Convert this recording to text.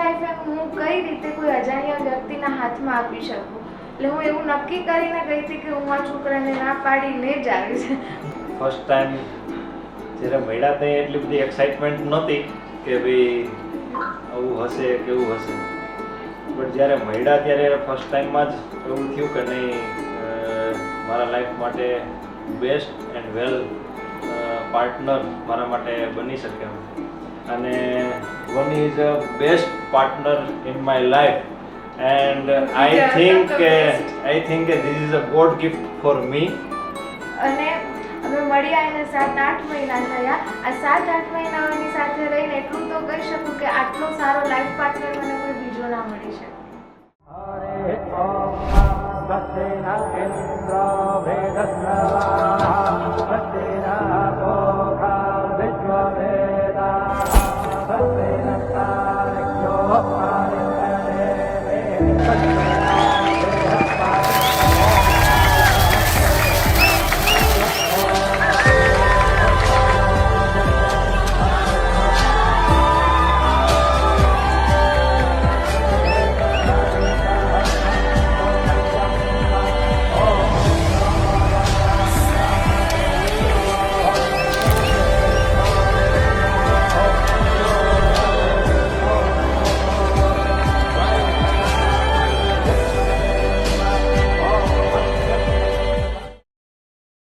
Life હું કઈ રીતે કોઈ અજાણ્યા વ્યક્તિના હાથમાં આપી શકું. એટલે હું એવું નક્કી કરીને ગઈ હતી કે હું આ છોકરાને ના પાડીને જ આવીશ. ફર્સ્ટ ટાઈમ જ્યારે મળ્યા ત્યાં એટલી બધી એક્સાઇટમેન્ટ નહોતી કે ભાઈ આવું હશે કેવું હશે, બટ જ્યારે મળ્યા ત્યારે ફર્સ્ટ ટાઈમમાં જ એવું થયું કે નહીં મારા લાઈફ માટે બેસ્ટ એન્ડ વેલ પાર્ટનર મારા માટે બની શકે. અને one is a best partner in my life and I think this is a God gift for me. અને અમે મળ્યા એને 7-8 મહિના થયા. આ 7-8 મહિનાની સાથે રહીને એટલું તો કહી શકું કે આટલો સારો લાઈફ પાર્ટનર મને કોઈ બીજો ના મળી શકે. Thank you.